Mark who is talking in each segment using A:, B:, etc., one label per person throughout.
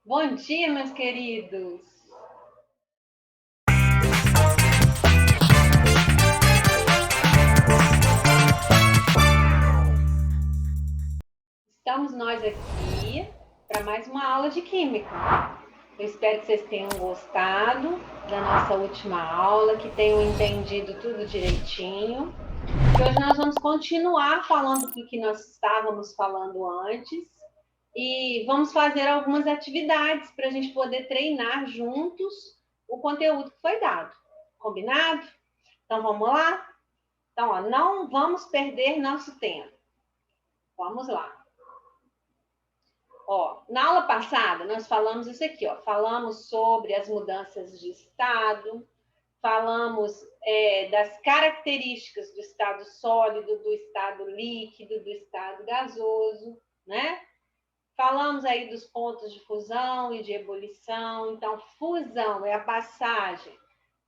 A: Bom dia, meus queridos! Estamos nós aqui para mais uma aula de Química. Eu espero que vocês tenham gostado da nossa última aula, que tenham entendido tudo direitinho. E hoje nós vamos continuar falando do que nós estávamos falando antes. E vamos fazer algumas atividades para a gente poder treinar juntos o conteúdo que foi dado. Combinado? Então, vamos lá? Então, ó, não vamos perder nosso tempo. Vamos lá. Ó, na aula passada, nós falamos isso aqui, ó. Falamos sobre as mudanças de estado, falamos das características do estado sólido, do estado líquido, do estado gasoso, né? Falamos aí dos pontos de fusão e de ebulição. Então, fusão é a passagem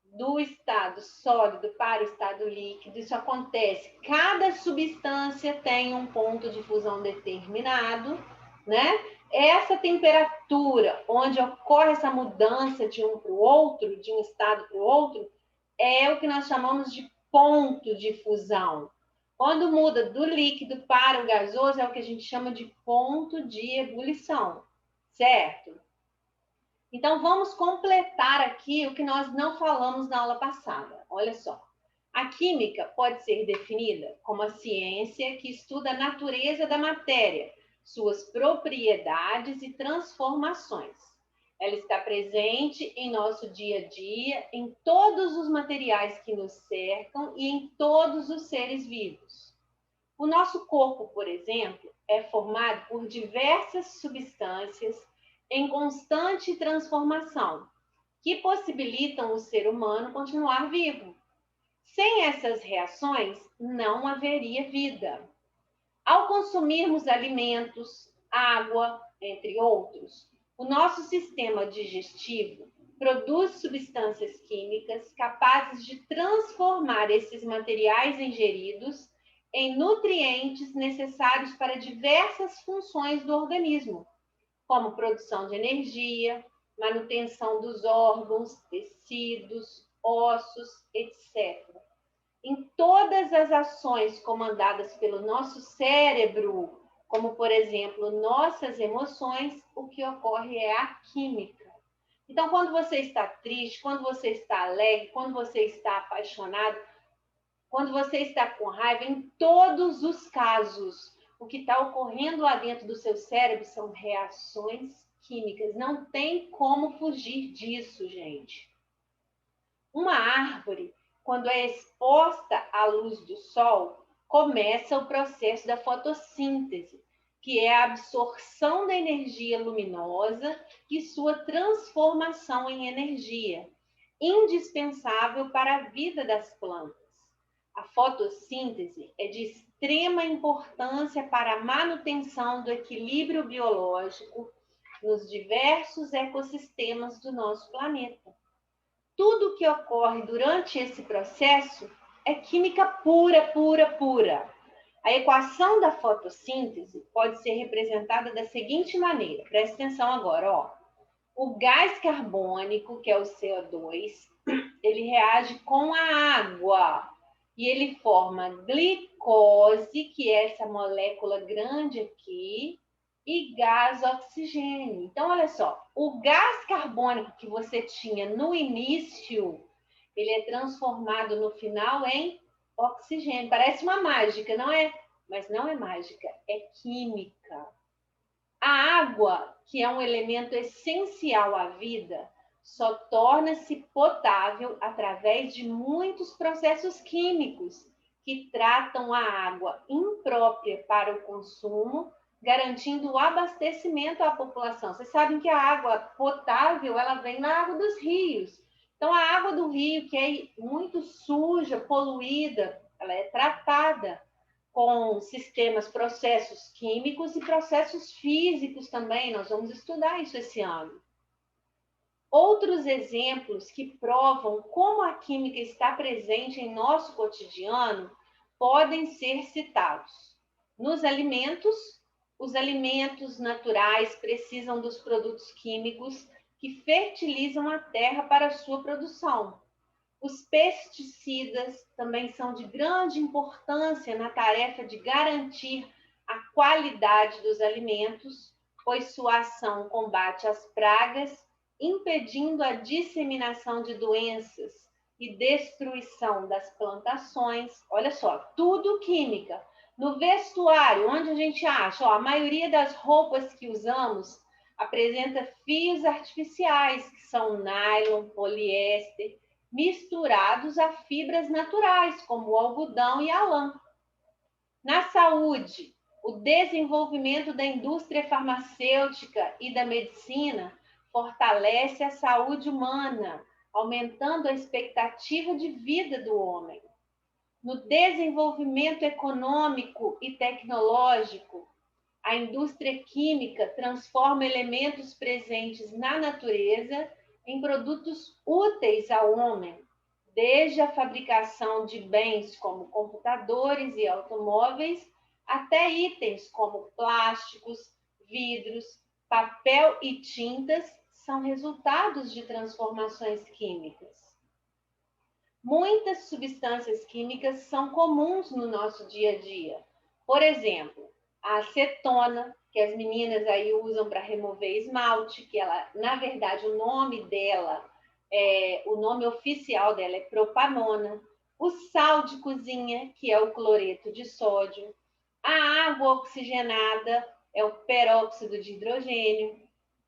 A: do estado sólido para o estado líquido. Isso acontece. Cada substância tem um ponto de fusão determinado, né? Essa temperatura onde ocorre essa mudança de um para o outro, de um estado para o outro, é o que nós chamamos de ponto de fusão. Quando muda do líquido para o gasoso, é o que a gente chama de ponto de ebulição, certo? Então, vamos completar aqui o que nós não falamos na aula passada. Olha só. A química pode ser definida como a ciência que estuda a natureza da matéria, suas propriedades e transformações. Ela está presente em nosso dia a dia, em todos os materiais que nos cercam e em todos os seres vivos. O nosso corpo, por exemplo, é formado por diversas substâncias em constante transformação, que possibilitam o ser humano continuar vivo. Sem essas reações, não haveria vida. Ao consumirmos alimentos, água, entre outros, o nosso sistema digestivo produz substâncias químicas capazes de transformar esses materiais ingeridos em nutrientes necessários para diversas funções do organismo, como produção de energia, manutenção dos órgãos, tecidos, ossos, etc. Em todas as ações comandadas pelo nosso cérebro, como, por exemplo, nossas emoções, o que ocorre é a química. Então, quando você está triste, quando você está alegre, quando você está apaixonado, quando você está com raiva, em todos os casos, o que está ocorrendo lá dentro do seu cérebro são reações químicas. Não tem como fugir disso, gente. Uma árvore, quando é exposta à luz do sol, começa o processo da fotossíntese, que é a absorção da energia luminosa e sua transformação em energia, indispensável para a vida das plantas. A fotossíntese é de extrema importância para a manutenção do equilíbrio biológico nos diversos ecossistemas do nosso planeta. Tudo que ocorre durante esse processo é química pura, pura, pura. A equação da fotossíntese pode ser representada da seguinte maneira. Presta atenção agora, ó. O gás carbônico, que é o CO2, ele reage com a água e ele forma glicose, que é essa molécula grande aqui, e gás oxigênio. Então, olha só, o gás carbônico que você tinha no início, ele é transformado no final em oxigênio. Parece uma mágica, não é? Mas não é mágica, é química. A água que é um elemento essencial à vida, só torna-se potável através de muitos processos químicos que tratam a água imprópria para o consumo, garantindo o abastecimento à população. Vocês sabem que a água potável, ela vem na água dos rios. Então, a água do rio, que é muito suja, poluída, ela é tratada com sistemas, processos químicos e processos físicos também. Nós vamos estudar isso esse ano. Outros exemplos que provam como a química está presente em nosso cotidiano podem ser citados. Nos alimentos, os alimentos naturais precisam dos produtos químicos que fertilizam a terra para a sua produção. Os pesticidas também são de grande importância na tarefa de garantir a qualidade dos alimentos, pois sua ação combate as pragas, impedindo a disseminação de doenças e destruição das plantações. Olha só, tudo química. No vestuário, onde a gente acha, a maioria das roupas que usamos apresenta fios artificiais, que são nylon, poliéster, misturados a fibras naturais, como o algodão e a lã. Na saúde, o desenvolvimento da indústria farmacêutica e da medicina fortalece a saúde humana, aumentando a expectativa de vida do homem. No desenvolvimento econômico e tecnológico, a indústria química transforma elementos presentes na natureza em produtos úteis ao homem, desde a fabricação de bens como computadores e automóveis, até itens como plásticos, vidros, papel e tintas são resultados de transformações químicas. Muitas substâncias químicas são comuns no nosso dia a dia. Por exemplo, a acetona, que as meninas aí usam para remover esmalte, que ela, na verdade, o nome oficial dela é propanona. O sal de cozinha, que é o cloreto de sódio. A água oxigenada é o peróxido de hidrogênio.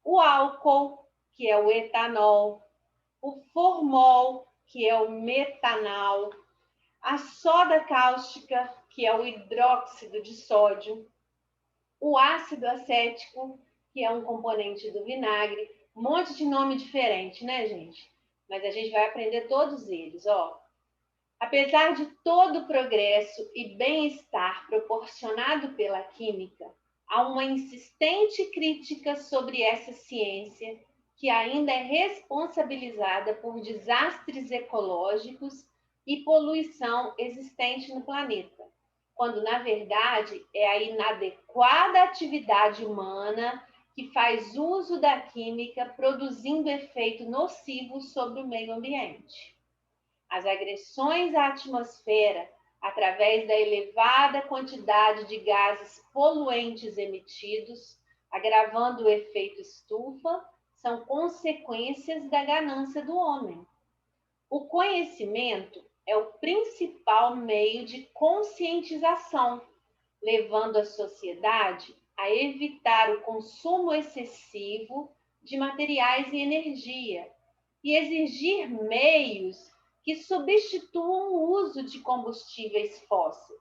A: O álcool, que é o etanol. O formol, que é o metanal. A soda cáustica, que é o hidróxido de sódio. O ácido acético, que é um componente do vinagre. Um monte de nome diferente, né, gente? Mas a gente vai aprender todos eles, ó. Apesar de todo o progresso e bem-estar proporcionado pela química, há uma insistente crítica sobre essa ciência que ainda é responsabilizada por desastres ecológicos e poluição existente no planeta, quando, na verdade, é a inadequada atividade humana que faz uso da química, produzindo efeito nocivo sobre o meio ambiente. As agressões à atmosfera, através da elevada quantidade de gases poluentes emitidos, agravando o efeito estufa, são consequências da ganância do homem. O conhecimento é o principal meio de conscientização, levando a sociedade a evitar o consumo excessivo de materiais e energia e exigir meios que substituam o uso de combustíveis fósseis.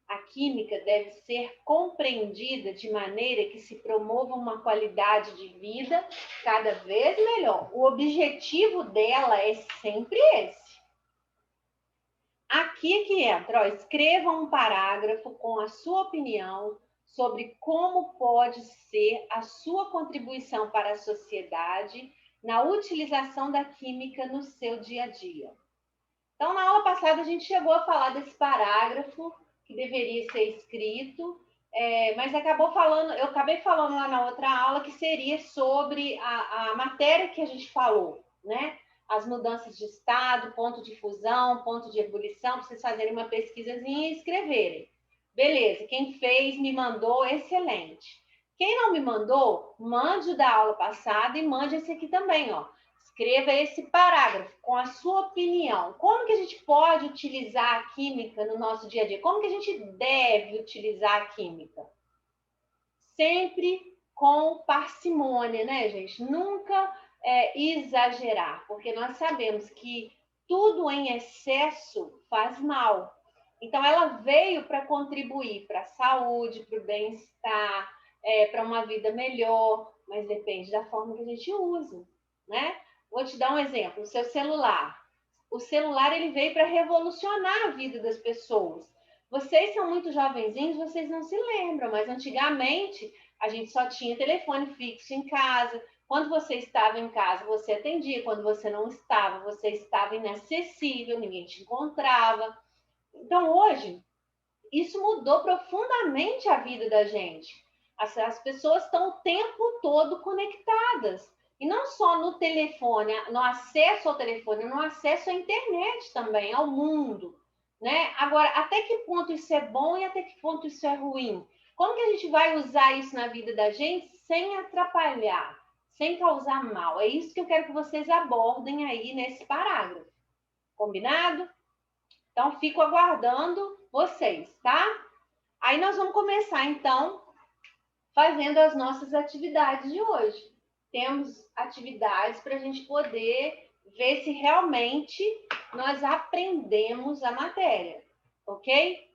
A: A química deve ser compreendida de maneira que se promova uma qualidade de vida cada vez melhor. O objetivo dela é sempre esse. Aqui que entra, ó, escreva um parágrafo com a sua opinião sobre como pode ser a sua contribuição para a sociedade na utilização da química no seu dia a dia. Então, na aula passada, a gente chegou a falar desse parágrafo que deveria ser escrito, mas eu acabei falando lá na outra aula que seria sobre a matéria que a gente falou, né? As mudanças de estado, ponto de fusão, ponto de ebulição, para vocês fazerem uma pesquisazinha e escreverem. Beleza, quem fez, me mandou, excelente. Quem não me mandou, mande o da aula passada e mande esse aqui também, ó. Escreva esse parágrafo com a sua opinião. Como que a gente pode utilizar a química no nosso dia a dia? Como que a gente deve utilizar a química? Sempre com parcimônia, né, gente? Nunca exagerar, porque nós sabemos que tudo em excesso faz mal. Então, ela veio para contribuir para a saúde, para o bem-estar, para uma vida melhor, mas depende da forma que a gente usa, né? Vou te dar um exemplo, o seu celular. O celular ele veio para revolucionar a vida das pessoas. Vocês são muito jovenzinhos, vocês não se lembram, mas antigamente a gente só tinha telefone fixo em casa. Quando você estava em casa, você atendia. Quando você não estava, você estava inacessível, ninguém te encontrava. Então, hoje, isso mudou profundamente a vida da gente. As pessoas estão o tempo todo conectadas. E não só no telefone, no acesso ao telefone, no acesso à internet também, ao mundo. Né? Agora, até que ponto isso é bom e até que ponto isso é ruim? Como que a gente vai usar isso na vida da gente sem atrapalhar, sem causar mal? É isso que eu quero que vocês abordem aí nesse parágrafo. Combinado? Então, fico aguardando vocês, tá? Aí nós vamos começar, então, fazendo as nossas atividades de hoje. Temos atividades para a gente poder ver se realmente nós aprendemos a matéria, ok?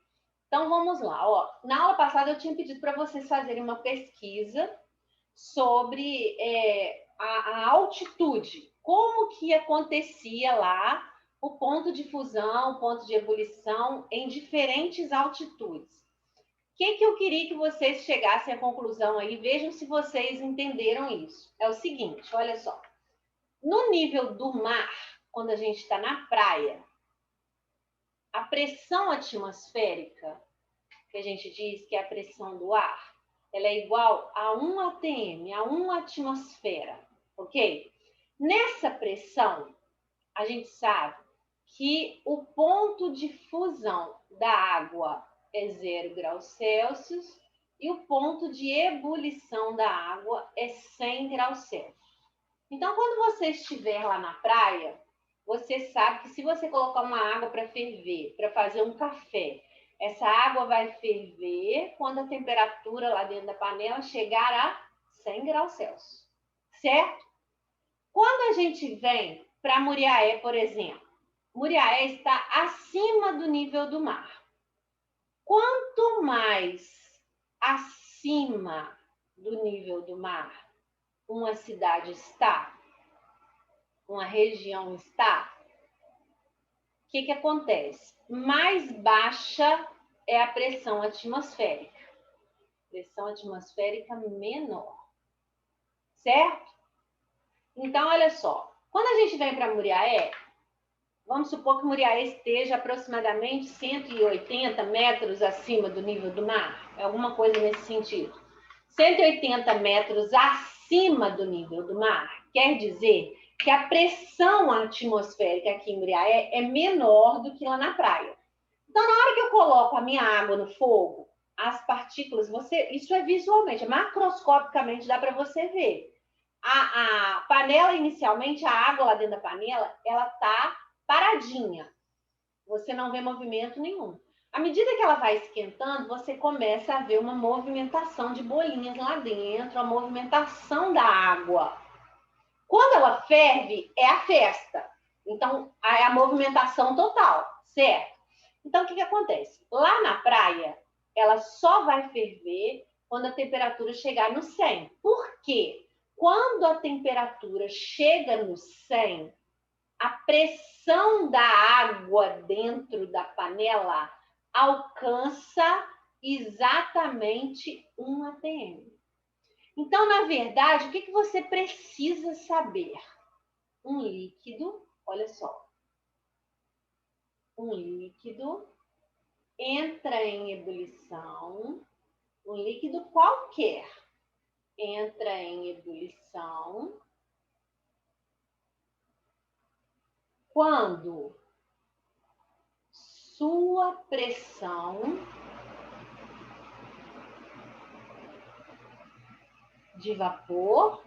A: Então, vamos lá. Ó, na aula passada, eu tinha pedido para vocês fazerem uma pesquisa sobre a altitude. Como que acontecia lá o ponto de fusão, o ponto de ebulição em diferentes altitudes. O que eu queria que vocês chegassem à conclusão aí, vejam se vocês entenderam isso. É o seguinte, olha só. No nível do mar, quando a gente está na praia, a pressão atmosférica, que a gente diz que é a pressão do ar, ela é igual a 1 atm, a 1 atmosfera, ok? Nessa pressão, a gente sabe que o ponto de fusão da água é 0 graus Celsius e o ponto de ebulição da água é 100 graus Celsius. Então, quando você estiver lá na praia, você sabe que se você colocar uma água para ferver, para fazer um café, essa água vai ferver quando a temperatura lá dentro da panela chegar a 100 graus Celsius, certo? Quando a gente vem para Muriaé, por exemplo, Muriaé está acima do nível do mar. Quanto mais acima do nível do mar uma cidade está, uma região está, o que acontece? Mais baixa é a pressão atmosférica. Pressão atmosférica menor. Certo? Então, olha só. Quando a gente vem para Muriaé, vamos supor que Muriaé esteja aproximadamente 180 metros acima do nível do mar. É alguma coisa nesse sentido. 180 metros acima do nível do mar quer dizer que a pressão atmosférica aqui em Muriaé é menor do que lá na praia. Então, na hora que eu coloco a minha água no fogo, as partículas, isso é visualmente, macroscopicamente dá para você ver. A panela, inicialmente, a água lá dentro da panela, ela está paradinha. Você não vê movimento nenhum. À medida que ela vai esquentando, você começa a ver uma movimentação de bolinhas lá dentro, a movimentação da água. Quando ela ferve, é a festa. Então, é a movimentação total, certo? Então, o que acontece? Lá na praia, ela só vai ferver quando a temperatura chegar no 100. Por quê? Quando a temperatura chega no 100, a pressão da água dentro da panela alcança exatamente 1 atm. Então, na verdade, o que você precisa saber? Um líquido, olha só, um líquido entra em ebulição, um líquido qualquer entra em ebulição quando sua pressão de vapor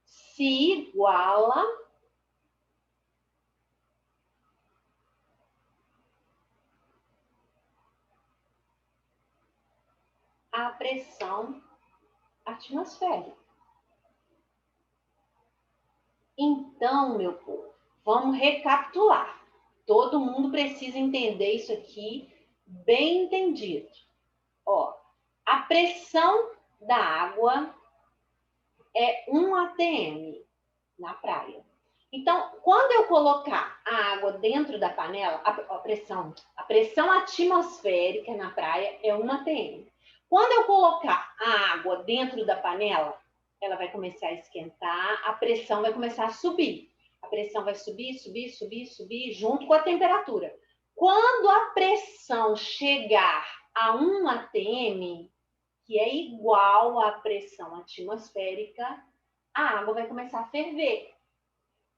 A: se iguala a pressão atmosférica. Então, meu povo, vamos recapitular. Todo mundo precisa entender isso aqui bem entendido. Ó, a pressão da água é 1 atm na praia. Então, quando eu colocar a água dentro da panela, a pressão atmosférica na praia é 1 atm. Quando eu colocar a água dentro da panela, ela vai começar a esquentar, a pressão vai começar a subir. A pressão vai subir, subir, subir, subir, junto com a temperatura. Quando a pressão chegar a 1 atm, que é igual à pressão atmosférica, a água vai começar a ferver.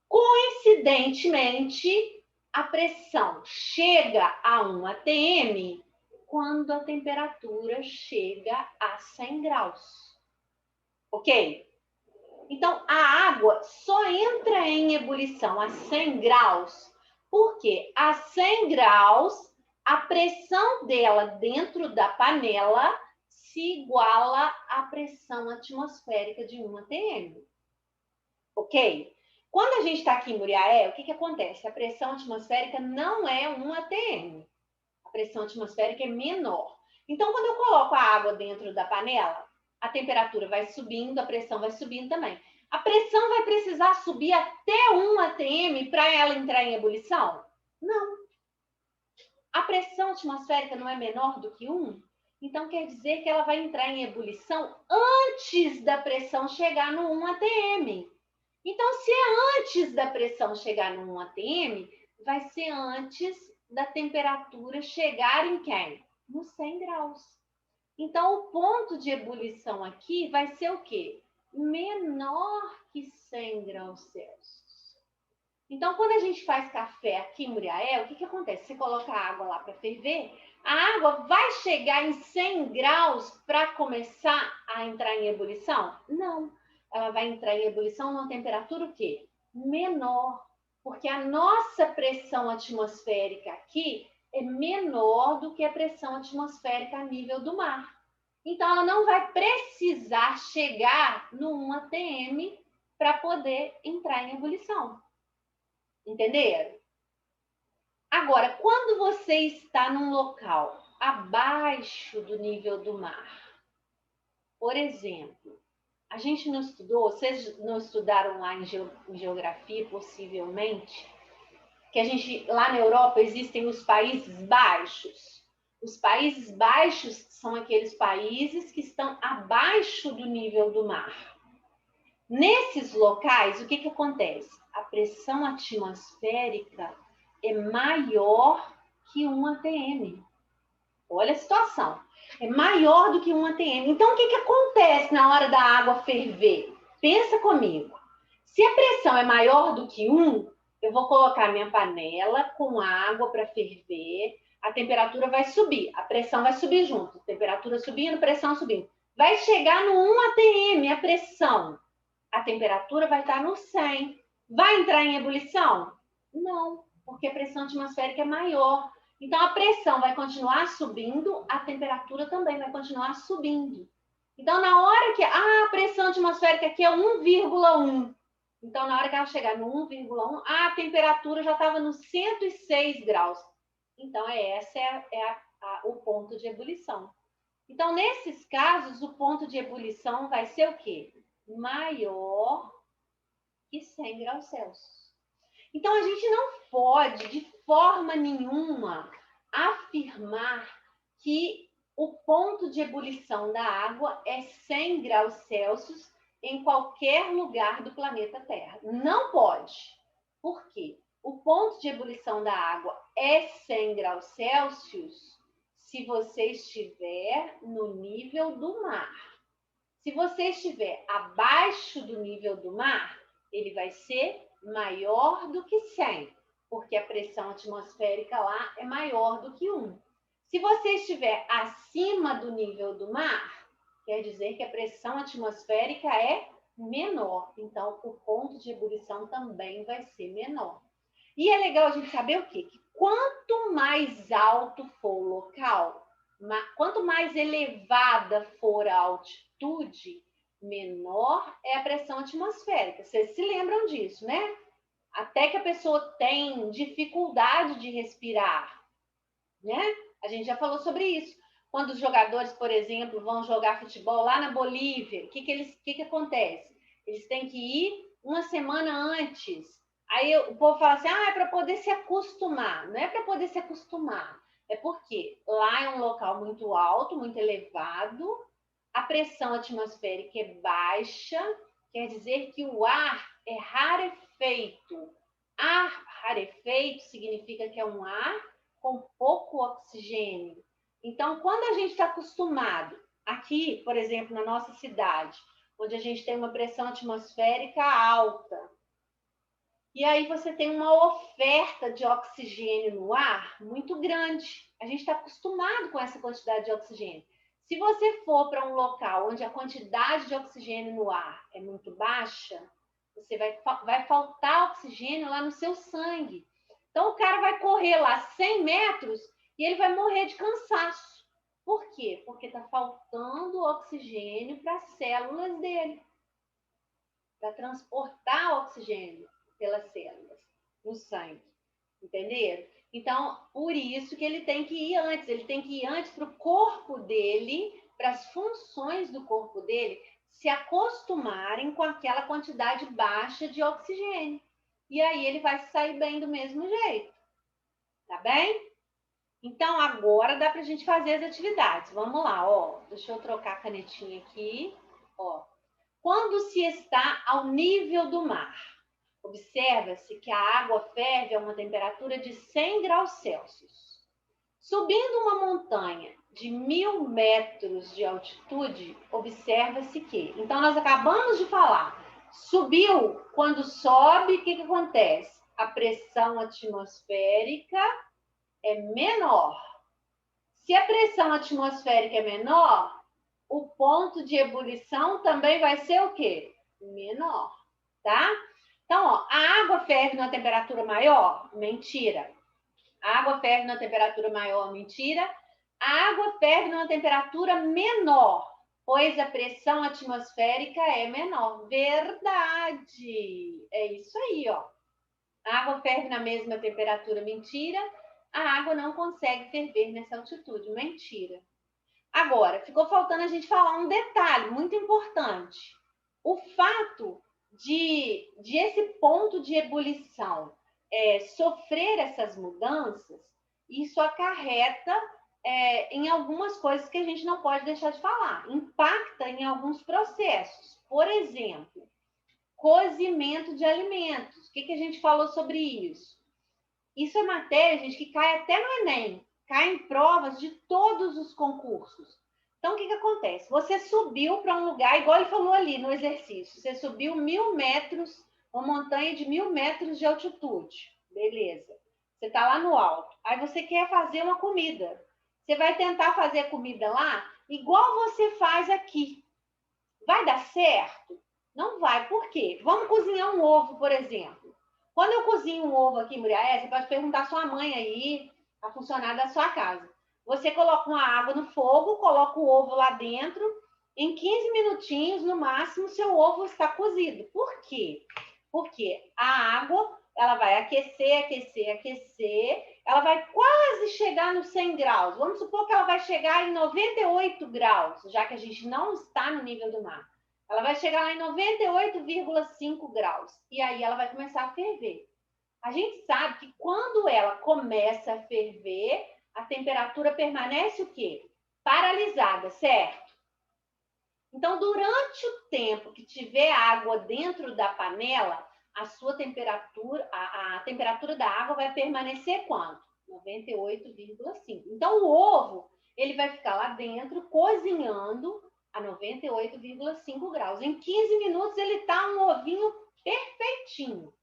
A: Coincidentemente, a pressão chega a 1 atm quando a temperatura chega a 100 graus. Ok? Então, a água só entra em ebulição a 100 graus, porque a 100 graus, a pressão dela dentro da panela se iguala à pressão atmosférica de 1 atm. Ok? Quando a gente está aqui em Muriaé, o que acontece? A pressão atmosférica não é 1 atm. A pressão atmosférica é menor. Então, quando eu coloco a água dentro da panela, a temperatura vai subindo, a pressão vai subindo também. A pressão vai precisar subir até 1 atm para ela entrar em ebulição? Não. A pressão atmosférica não é menor do que 1? Então, quer dizer que ela vai entrar em ebulição antes da pressão chegar no 1 atm. Então, se é antes da pressão chegar no 1 atm, vai ser antes da temperatura chegar em quem? No 100 graus. Então, o ponto de ebulição aqui vai ser o quê? Menor que 100 graus Celsius. Então, quando a gente faz café aqui em Muriaé, o que acontece? Você coloca a água lá para ferver, a água vai chegar em 100 graus para começar a entrar em ebulição? Não. Ela vai entrar em ebulição numa temperatura o quê? Menor. Porque a nossa pressão atmosférica aqui é menor do que a pressão atmosférica a nível do mar. Então, ela não vai precisar chegar no 1 atm para poder entrar em ebulição. Entenderam? Agora, quando você está num local abaixo do nível do mar, por exemplo, a gente não estudou, vocês não estudaram lá em geografia, possivelmente, que a gente, lá na Europa, existem os Países Baixos. Os Países Baixos são aqueles países que estão abaixo do nível do mar. Nesses locais, o que acontece? A pressão atmosférica é maior que 1 atm. Olha a situação. É maior do que 1 atm. Então, o que acontece na hora da água ferver? Pensa comigo. Se a pressão é maior do que 1, eu vou colocar minha panela com água para ferver, a temperatura vai subir, a pressão vai subir junto. Temperatura subindo, pressão subindo. Vai chegar no 1 atm a pressão. A temperatura vai estar no 100. Vai entrar em ebulição? Não, porque a pressão atmosférica é maior. Então, a pressão vai continuar subindo, a temperatura também vai continuar subindo. Então, na hora que a pressão atmosférica aqui é 1,1. Então, na hora que ela chegar no 1,1, a temperatura já estava no 106 graus. Então, esse é o ponto de ebulição. Então, nesses casos, o ponto de ebulição vai ser o quê? Maior que 100 graus Celsius. Então, a gente não pode, de forma nenhuma, afirmar que o ponto de ebulição da água é 100 graus Celsius em qualquer lugar do planeta Terra. Não pode. Por quê? O ponto de ebulição da água é 100 graus Celsius se você estiver no nível do mar. Se você estiver abaixo do nível do mar, ele vai ser maior do que 100, porque a pressão atmosférica lá é maior do que 1. Se você estiver acima do nível do mar, quer dizer que a pressão atmosférica é menor. Então, o ponto de ebulição também vai ser menor. E é legal a gente saber o quê? Que quanto mais alto for o local, quanto mais elevada for a altitude, menor é a pressão atmosférica. Vocês se lembram disso, né? Até que a pessoa tem dificuldade de respirar, né? A gente já falou sobre isso. Quando os jogadores, por exemplo, vão jogar futebol lá na Bolívia, o que acontece? Eles têm que ir uma semana antes. Aí o povo fala assim, é para poder se acostumar. Não é para poder se acostumar. É porque lá é um local muito alto, muito elevado, a pressão atmosférica é baixa, quer dizer que o ar é rarefeito. Ar rarefeito significa que é um ar com pouco oxigênio. Então, quando a gente está acostumado, aqui, por exemplo, na nossa cidade, onde a gente tem uma pressão atmosférica alta, e aí você tem uma oferta de oxigênio no ar muito grande. A gente está acostumado com essa quantidade de oxigênio. Se você for para um local onde a quantidade de oxigênio no ar é muito baixa, você vai faltar oxigênio lá no seu sangue. Então, o cara vai correr lá 100 metros e ele vai morrer de cansaço. Por quê? Porque está faltando oxigênio para as células dele, para transportar oxigênio pelas células no sangue. Entenderam? Então, por isso que ele tem que ir antes. Ele tem que ir antes para o corpo dele, para as funções do corpo dele se acostumarem com aquela quantidade baixa de oxigênio. E aí ele vai sair bem do mesmo jeito. Tá bem? Então, agora dá para a gente fazer as atividades. Vamos lá, ó. Deixa eu trocar a canetinha aqui. Ó. Quando se está ao nível do mar, observa-se que a água ferve a uma temperatura de 100 graus Celsius. Subindo uma montanha de 1.000 metros de altitude, observa-se que... Então, nós acabamos de falar. Subiu, quando sobe, o que acontece? A pressão atmosférica é menor. Se a pressão atmosférica é menor, o ponto de ebulição também vai ser o quê? Menor, tá? Então, ó, a água ferve numa temperatura maior? Mentira. A água ferve numa temperatura maior? Mentira. A água ferve numa temperatura menor, pois a pressão atmosférica é menor. Verdade. É isso aí, ó. A água ferve na mesma temperatura? Mentira. A água não consegue ferver nessa altitude? Mentira. Agora, ficou faltando a gente falar um detalhe muito importante. O fato de esse ponto de ebulição sofrer essas mudanças, isso acarreta em algumas coisas que a gente não pode deixar de falar. Impacta em alguns processos. Por exemplo, cozimento de alimentos. O que a gente falou sobre isso? Isso é matéria, gente, que cai até no Enem. Cai em provas de todos os concursos. Então, o que acontece? Você subiu para um lugar, igual ele falou ali no exercício, você subiu 1.000 metros, uma montanha de 1.000 metros de altitude. Beleza. Você está lá no alto. Aí você quer fazer uma comida. Você vai tentar fazer a comida lá igual você faz aqui. Vai dar certo? Não vai. Por quê? Vamos cozinhar um ovo, por exemplo. Quando eu cozinho um ovo aqui em Muriaé, você pode perguntar à sua mãe aí, a funcionária da sua casa. Você coloca uma água no fogo, coloca o ovo lá dentro, em 15 minutinhos, no máximo, seu ovo está cozido. Por quê? Porque a água, ela vai aquecer, aquecer, aquecer, ela vai quase chegar nos 100 graus. Vamos supor que ela vai chegar em 98 graus, já que a gente não está no nível do mar. Ela vai chegar lá em 98,5 graus. E aí ela vai começar a ferver. A gente sabe que quando ela começa a ferver, a temperatura permanece o quê? Paralisada, certo? Então, durante o tempo que tiver água dentro da panela, a sua temperatura, a temperatura da água vai permanecer quanto? 98,5. Então, o ovo, ele vai ficar lá dentro, cozinhando a 98,5 graus. Em 15 minutos, ele está um ovinho perfeitinho.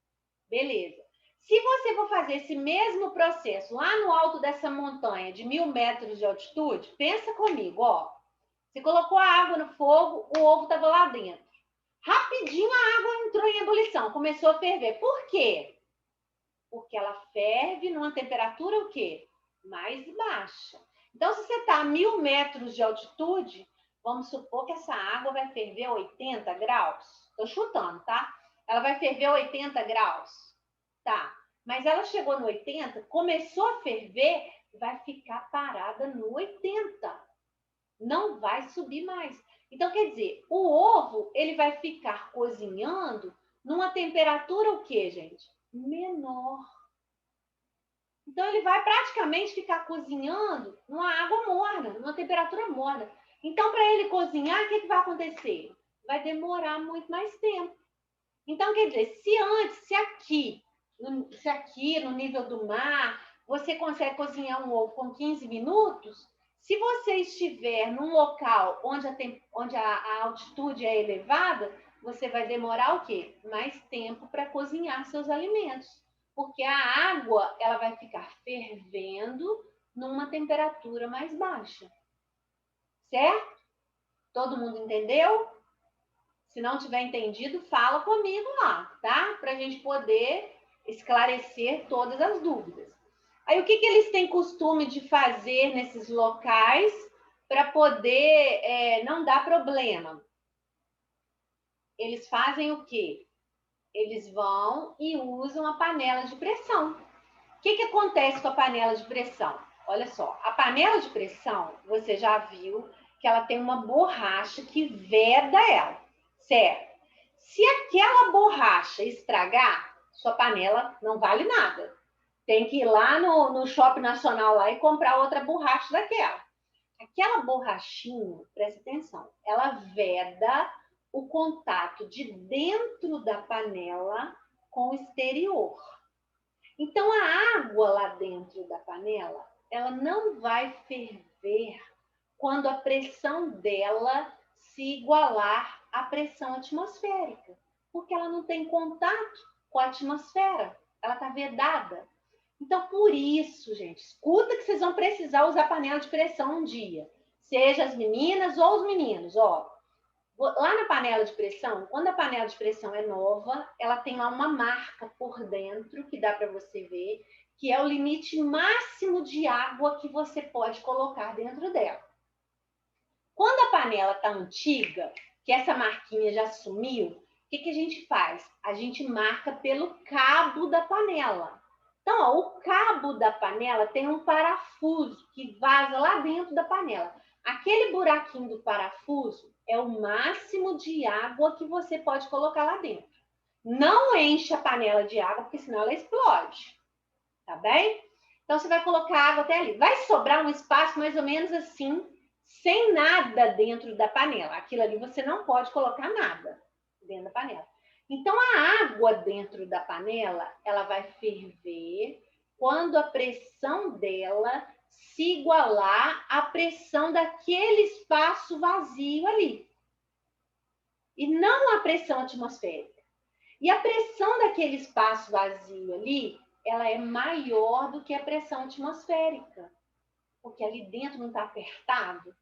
A: Beleza. Se você for fazer esse mesmo processo lá no alto dessa montanha de 1.000 metros de altitude, pensa comigo, ó. Você colocou a água no fogo, o ovo estava lá dentro. Rapidinho a água entrou em ebulição, começou a ferver. Por quê? Porque ela ferve numa temperatura o quê? Mais baixa. Então, se você está está a 1.000 metros de altitude, vamos supor que essa água vai ferver a 80 graus. Estou chutando, tá? Ela vai ferver a 80 graus. Tá. Mas ela chegou no 80, começou a ferver, vai ficar parada no 80. Não vai subir mais. Então, quer dizer, o ovo, ele vai ficar cozinhando numa temperatura o quê, gente? Menor. Então, ele vai praticamente ficar cozinhando numa água morna, numa temperatura morna. Então, para ele cozinhar, o que vai acontecer? Vai demorar muito mais tempo. Então, quer dizer, se aqui no nível do mar, você consegue cozinhar um ovo com 15 minutos, se você estiver num local onde a altitude é elevada, você vai demorar o quê? Mais tempo para cozinhar seus alimentos. Porque a água, ela vai ficar fervendo numa temperatura mais baixa. Certo? Todo mundo entendeu? Se não tiver entendido, fala comigo lá, tá? Para a gente poder esclarecer todas as dúvidas. Aí, o que eles têm costume de fazer nesses locais para poder não dar problema? Eles fazem o quê? Eles vão e usam a panela de pressão. O que acontece com a panela de pressão? Olha só, a panela de pressão, você já viu que ela tem uma borracha que veda ela, certo? Se aquela borracha estragar, sua panela não vale nada. Tem que ir lá no Shopping Nacional lá e comprar outra borracha daquela. Aquela borrachinha, presta atenção, ela veda o contato de dentro da panela com o exterior. Então, a água lá dentro da panela, ela não vai ferver quando a pressão dela se igualar à pressão atmosférica, porque ela não tem contato com a atmosfera, ela está vedada. Então, por isso, gente, escuta que vocês vão precisar usar panela de pressão um dia, seja as meninas ou os meninos, ó. Lá na panela de pressão, quando a panela de pressão é nova, ela tem lá uma marca por dentro, que dá para você ver, que é o limite máximo de água que você pode colocar dentro dela. Quando a panela está antiga, que essa marquinha já sumiu, o que a gente faz? A gente marca pelo cabo da panela. Então, ó, o cabo da panela tem um parafuso que vaza lá dentro da panela. Aquele buraquinho do parafuso é o máximo de água que você pode colocar lá dentro. Não enche a panela de água, porque senão ela explode. Tá bem? Então, você vai colocar água até ali. Vai sobrar um espaço mais ou menos assim, sem nada dentro da panela. Aquilo ali você não pode colocar nada dentro da panela. Então, a água dentro da panela, ela vai ferver quando a pressão dela se igualar à pressão daquele espaço vazio ali. E não a pressão atmosférica. E a pressão daquele espaço vazio ali, ela é maior do que a pressão atmosférica. Porque ali dentro não está apertado.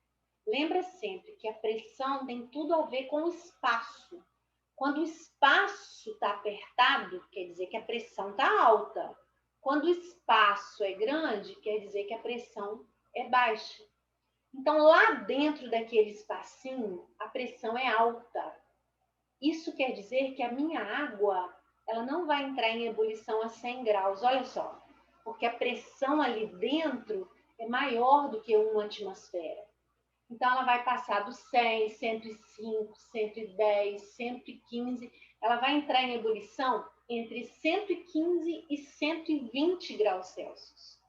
A: Lembra sempre que a pressão tem tudo a ver com o espaço. Quando o espaço está apertado, quer dizer que a pressão está alta. Quando o espaço é grande, quer dizer que a pressão é baixa. Então, lá dentro daquele espacinho, a pressão é alta. Isso quer dizer que a minha água, ela não vai entrar em ebulição a 100 graus, olha só. Porque a pressão ali dentro é maior do que uma atmosfera. Então, ela vai passar do 100, 105, 110, 115. Ela vai entrar em ebulição entre 115 e 120 graus Celsius.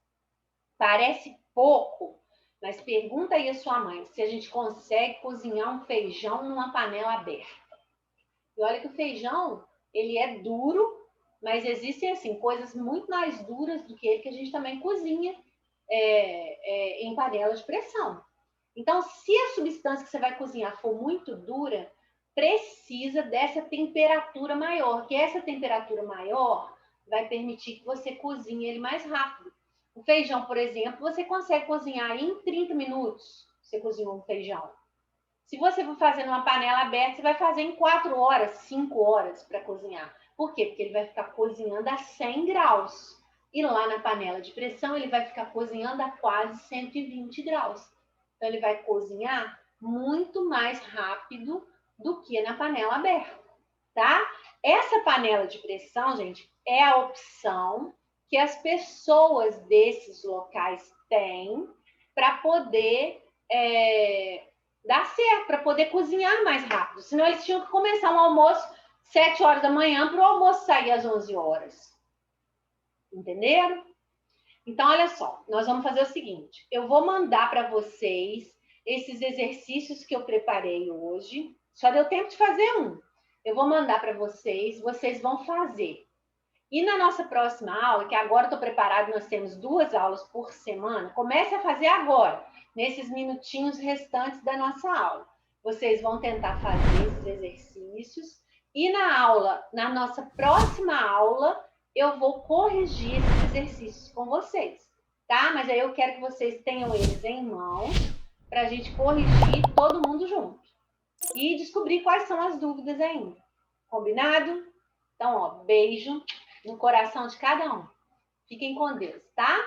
A: Parece pouco, mas pergunta aí a sua mãe se a gente consegue cozinhar um feijão numa panela aberta. E olha que o feijão, ele é duro, mas existem assim coisas muito mais duras do que ele que a gente também cozinha em panela de pressão. Então, se a substância que você vai cozinhar for muito dura, precisa dessa temperatura maior, que essa temperatura maior vai permitir que você cozinhe ele mais rápido. O feijão, por exemplo, você consegue cozinhar em 30 minutos, você cozinhou um feijão. Se você for fazer numa panela aberta, você vai fazer em 4 horas, 5 horas para cozinhar. Por quê? Porque ele vai ficar cozinhando a 100 graus. E lá na panela de pressão, ele vai ficar cozinhando a quase 120 graus. Então, ele vai cozinhar muito mais rápido do que na panela aberta, tá? Essa panela de pressão, gente, é a opção que as pessoas desses locais têm para poder dar certo, para poder cozinhar mais rápido. Senão eles tinham que começar um almoço 7 horas da manhã para o almoço sair às 11 horas. Entenderam? Então, olha só, nós vamos fazer o seguinte, eu vou mandar para vocês esses exercícios que eu preparei hoje, só deu tempo de fazer um. Eu vou mandar para vocês, vocês vão fazer. E na nossa próxima aula, que agora estou preparado, nós temos 2 aulas por semana, comece a fazer agora, nesses minutinhos restantes da nossa aula. Vocês vão tentar fazer esses exercícios e na nossa próxima aula, eu vou corrigir esses exercícios com vocês, tá? Mas aí eu quero que vocês tenham eles em mãos para a gente corrigir todo mundo junto e descobrir quais são as dúvidas ainda. Combinado? Então, ó, beijo no coração de cada um. Fiquem com Deus, tá?